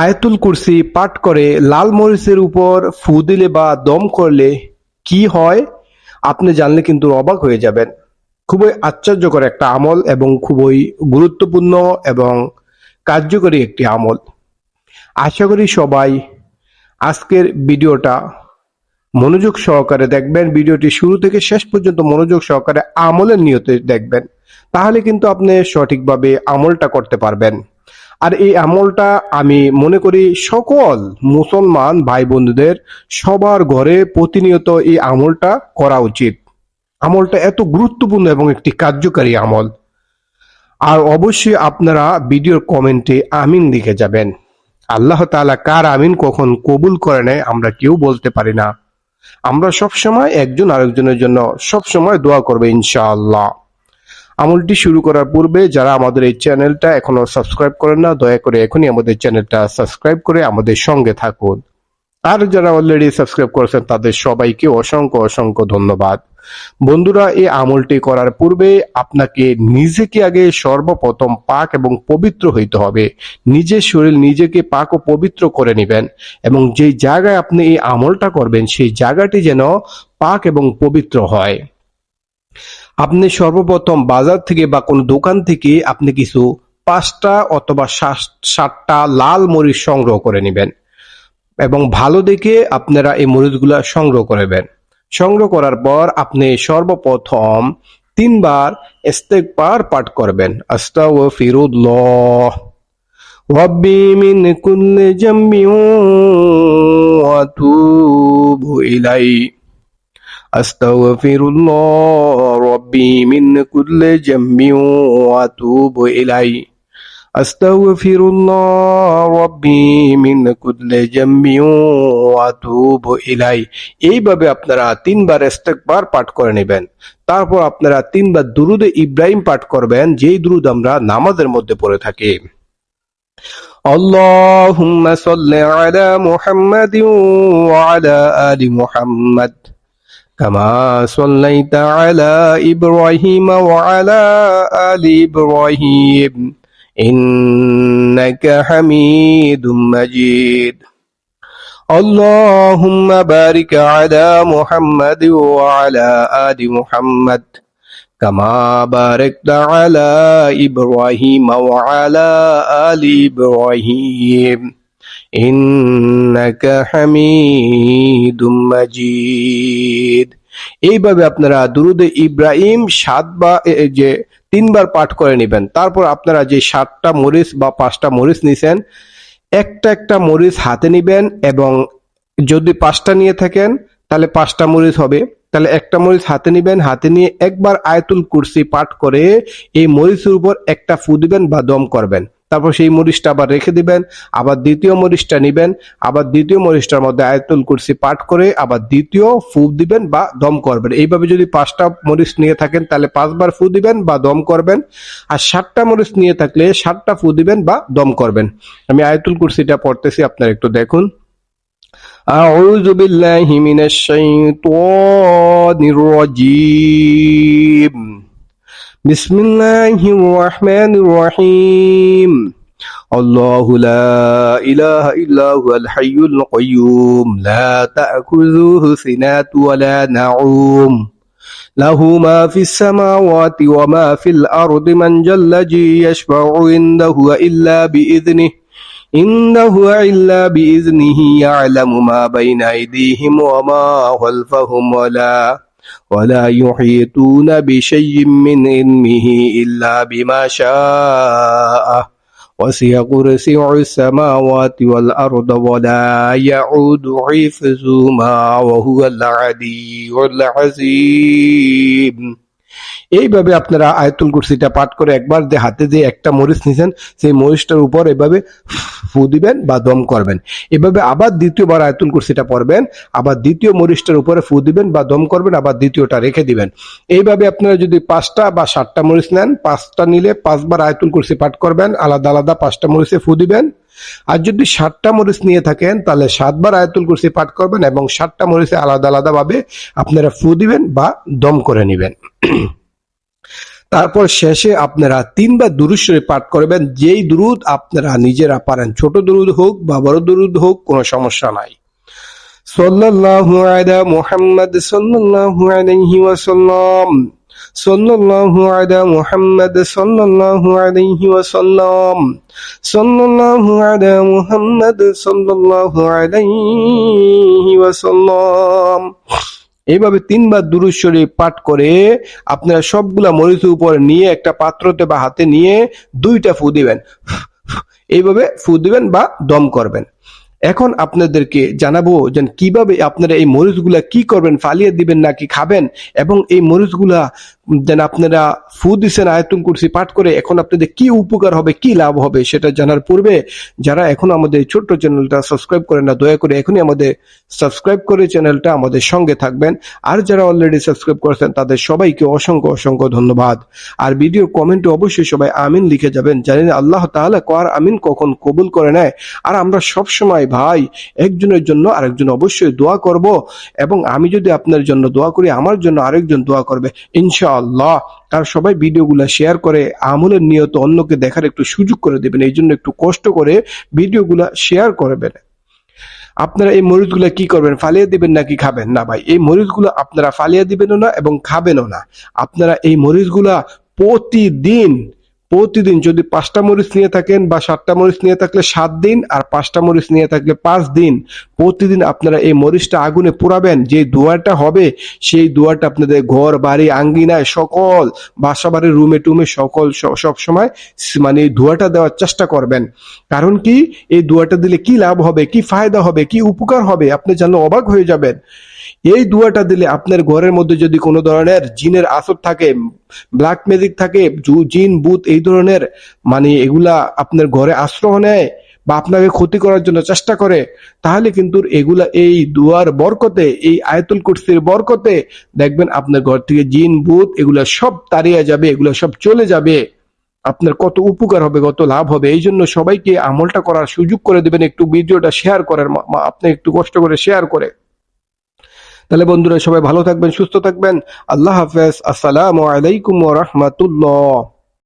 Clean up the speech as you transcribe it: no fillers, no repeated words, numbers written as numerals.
আয়াতুল কুরসি পাঠ করে লাল মরিচের উপর ফু দিলে বা দম করলে কি হয় আপনি জানলে কিন্তু অবাক হয়ে যাবেন। খুবই আশ্চর্যকর একটা আমল এবং খুবই গুরুত্বপূর্ণ এবং কার্যকরী একটি আমল। আশা করি সবাই আজকের ভিডিওটা মনোযোগ সহকারে দেখবেন। ভিডিওটি শুরু থেকে শেষ পর্যন্ত মনোযোগ সহকারে আমলের নিয়তে দেখবেন, তাহলে কিন্তু আপনি সঠিকভাবে আমলটা করতে পারবেন। আর এই আমলটা আমি মনে করি সকল মুসলমান ভাই বন্ধুদের সবার ঘরে প্রতিনিয়ত এই আমলটা করা উচিত। আমলটা এত গুরুত্বপূর্ণ এবং একটি কার্যকারী আমল। আর অবশ্যই আপনারা ভিডিওর কমেন্টে আমিন লিখে যাবেন। আল্লাহ তাআলা কার আমিন কখন কবুল করে নেয় আমরা কেউ বলতে পারি না। আমরা সবসময় একজন আরেকজনের জন্য সবসময় দোয়া করবে ইনশাআল্লাহ। আমলটি শুরু করার পূর্বে যারা আমাদের এই চ্যানেলটা এখনো সাবস্ক্রাইব করেন না, দয়া করে এখনই আমাদের চ্যানেলটা সাবস্ক্রাইব করে আমাদের সঙ্গে থাকুন। আর যারা অলরেডি সাবস্ক্রাইব করেছেন তাদের সবাইকে অসংখ্য অসংখ্য ধন্যবাদ। বন্ধুরা, এই আমলটি করার পূর্বে আপনাকে নিজেকে আগে সর্বপ্রথম পাক এবং পবিত্র হইতে হবে। নিজের শরীর নিজেকে পাক ও পবিত্র করে নেবেন এবং যেই জায়গায় আপনি এই আমলটা করবেন সেই জায়গাটি যেন পাক এবং পবিত্র হয়। আপনি সর্বপ্রথম বাজার থেকে বা কোনো দোকান থেকে আপনি কিছু 5টা অথবা 7টা লাল মরিচ সংগ্রহ করে নেবেন এবং ভালো দেখে আপনারা এই মরিচগুলা সংগ্রহ করবেন। সংগ্রহ করার পর আপনি সর্বপ্রথম 3বার ইস্তেগফার পাঠ করবেন। আস্তাগফিরুল্লাহ রাব্বি মিন কুল্লি জামবিন ওয়া আতুবু ইলাইহি। আস্তাগফিরুল্লাহ রাব্বি মিন কুল্লি জামবিন ওয়া আতুবু ইলাইহি। আস্তাগফিরুল্লাহ রাব্বি মিন কুল্লি জামবিন ওয়া আতুবু ইলাইহি। এইভাবে আপনারা 3বার ইস্তেগফার পাঠ করে নেবেন। তারপর আপনারা 3বার দুরুদে ইব্রাহিম পাঠ করবেন, যেই দুরুদ আমরা নামাজের মধ্যে পড়ে থাকি। আল্লাহুম্মা সাল্লি আলা মুহাম্মাদিন ওয়া আলা আলি মুহাম্মাদ কামা সাল্লাইতা আলা ইব্রাহিম ওয়া আলা আলি ইব্রাহিম إنك حميد مجيد اللهم بارك على محمد وعلى آل محمد كما باركت على إبراهيم وعلى آل إبراهيم إنك حميد مجيد। এইভাবে আপনারা দুরুদে ইব্রাহিম 3বার পাঠ করে নেবেন। তারপর আপনারা যে 7টা মরিচ বা 5টা মরিচ নিছেন, একটা একটা মরিচ হাতে নেবেন এবং যদি 5টা নিয়ে থাকেন তাহলে 5টা মরিচ হবে, তাহলে একটা মরিচ হাতে নেবেন। হাতে নিয়ে একবার আয়াতুল কুরসি পাঠ করে এই মরিচের উপর একটা ফু দিবেন বা দম করবেন। তারপর সেই মরিচটা আবার রেখে দিবেন, আবার দ্বিতীয় মরিচটা নেবেন, আবার দ্বিতীয় মরিচটার মধ্যে আয়াতুল কুরসি পাঠ করে আবার দ্বিতীয় ফু দিবেন বা দম করবেন। এইভাবে যদি 5টা মরিচ নিয়ে থাকেন তাহলে 5বার ফু দিবেন বা দম করবেন, আর 7টা মরিচ নিয়ে থাকলে 7টা ফু দিবেন বা দম করবেন। আমি আয়াতুল কুরসিটা পড়তেছি, আপনারা একটু দেখুন। আউযু বিল্লাহি মিনাশ শাইতানির রাজীম। বিসমিল্লাহির রহমানির রহিম। আল্লাহু লা ইলাহা ইল্লা হুয়াল হাইয়ুল কাইয়্যুম লা তা'খুযুহু সিনাতুন ওয়া লা নাউম লাহু মা ফিস সামাওয়াতি ওয়া মা ফিল আরদি মান জাল্লাযী ইয়াশফা'ু ইনদাহু ইল্লা বিইذনিহি ইয়া'লামু মা বাইনা আইদিহিম ওয়া মা খালফাহুম ولا يحيطون بشيء من علمه إلا بما شاء وسع كرسيه السماوات والأرض ولا يعود حفظهما وهو العلي العظيم। এইভাবে আপনারা আয়াতুল কুরসিটা পাঠ করে একবার যে হাতে যে একটা মরিচ নিছেন সেই মরিচটার উপর এভাবে ফু দিবেন বা দম করবেন। এভাবে আবার দ্বিতীয়বার আয়াতুল কুরসিটা পড়বেন, আবার দ্বিতীয় মরিচটার উপরে ফু দিবেন বা দম করবেন, আবার দ্বিতীয়টা রেখে দিবেন। এইভাবে আপনারা যদি 5টা বা 7টা মরিচ নেন, 5টা নিলে 5বার আয়াতুল কুরসি পাঠ করবেন, আলাদা আলাদা 5টা মরিচে ফু দিবেন। আর যদি 7টা মরিচ নিয়ে থাকেন তাহলে 7বার আয়াতুল কুরসি পাঠ করবেন এবং 7টা মরিচে আলাদা আলাদা ভাবে আপনারা ফু দিবেন বা দম করে নেবেন। তারপর শেষে আপনারা 3 বার দুরূদ শরীফ পাঠ করবেন, যেই দুরূদ আপনারা নিজেরা পারেন, ছোট দুরূদ হোক বা বড় দুরূদ হোক, কোনো সমস্যা নাই। সাল্লাল্লাহু আলা মুহাম্মদ সাল্লাল্লাহু আলাইহি ওয়াসাল্লাম, সাল্লাল্লাহু আলা মুহাম্মদ সাল্লাল্লাহু আলাইহি ওয়াসাল্লাম, সাল্লাল্লাহু আলা মুহাম্মদ সাল্লাল্লাহু আলাইহি ওয়াসাল্লাম। এইভাবে 3 বার দুরূদ শরীফ পাঠ করে আপনারা সবগুলা মরিচের উপর নিয়ে একটা পাত্রতে বা হাতে নিয়ে 2টা ফু দিবেন। এইভাবে ফু দিবেন বা দম করবেন। এখন আপনাদেরকে জানাবো যে কিভাবে আপনারা এই মরিচগুলা কি করবেন, ফালিয়ে দিবেন নাকি খাবেন, এবং এই মরিচগুলা যেন আপনারা ফু দিছেন আয়াতুল কুরসি পাঠ করে, এখন আপনাদের কি উপকার হবে, কি লাভ হবে, সেটা জানার পূর্বে যারা এখনো আমাদের ছোট্ট চ্যানেলটা সাবস্ক্রাইব করেন না, দয়া করে এখনই আমাদের সাবস্ক্রাইব করে চ্যানেলটা আমাদের সঙ্গে থাকবেন। আর যারা অলরেডি সাবস্ক্রাইব করেছেন তাদের সবাইকে অসংখ্য অসংখ্য ধন্যবাদ। আর ভিডিওর কমেন্টে অবশ্যই সবাই আমিন লিখে যাবেন। জানেন আল্লাহ তাআলা কার আমিন কখন কবুল করে নেয়। আর আমরা সব সময় ভাই একজনের জন্য আরেকজন অবশ্যই দোয়া করব, এবং আমি যদি আপনার জন্য দোয়া করি আমার জন্য আরেকজন দোয়া করবে ইনশাআল্লাহ। আর সবাই ভিডিওগুলো শেয়ার করে আমলের নিয়ত অন্যকে দেখার একটু সুযোগ করে দেবেন, এই জন্য একটু কষ্ট করে ভিডিওগুলো শেয়ার করবেন। আপনারা এই মরিচগুলো কি করবেন, ফালিয়ে দিবেন নাকি খাবেন? না ভাই, এই মরিচগুলো আপনারা ফালিয়ে দিবেনও না এবং খাবেনও না। আপনারা এই মরিচগুলা প্রতিদিন প্রতিদিন যদি 5টা মরিচ নিয়ে থাকেন বা 7টা মরিচ নিয়ে থাকলে 7 দিন, আর 5টা মরিচ নিয়ে থাকলে 5 দিন, প্রতিদিন আপনারা এই মরিচটা আগুনে পোড়াবেন। যে ধোঁয়াটা হবে সেই ধোঁয়াটা আপনাদের ঘর বাড়ি আঙ্গিনায় সকল বাসা বাড়ির রুমে টুমে সকল সব সময় মানে এই ধোঁয়াটা দেওয়ার চেষ্টা করবেন। কারণ কি, এই ধোঁয়াটা দিলে কি লাভ হবে, কি ফায়দা হবে, কি উপকার হবে, আপনি জানলে অবাক হয়ে যাবেন। এই দুয়াটা দিলে আপনার ঘরের মধ্যে যদি কোনো ধরনের জিনের আসর থাকে, ব্ল্যাক ম্যাজিক থাকে, জিন ভূত এই ধরনের মানে এগুলা আপনার ঘরে আশ্রয় নেয় বা আপনাকে ক্ষতি করার জন্য চেষ্টা করে, তাহলে কিন্তু এগুলা এই দুয়ার বরকতে, এই আয়াতুল কুরসির বরকতে দেখবেন আপনার ঘর থেকে জিন ভূত এগুলা সব তাড়িয়ে যাবে, এগুলা সব চলে যাবে। আপনার কত উপকার হবে, কত লাভ হবে। এই জন্য সবাইকে আমলটা করার সুযোগ করে দেবেন, একটু ভিডিওটা শেয়ার করার, আপনি একটু কষ্ট করে শেয়ার করে। তাহলে বন্ধুরা সবাই ভালো থাকবেন, সুস্থ থাকবেন। আল্লাহ হাফেজ। আসসালামু আলাইকুম ওয়া রাহমাতুল্লাহ।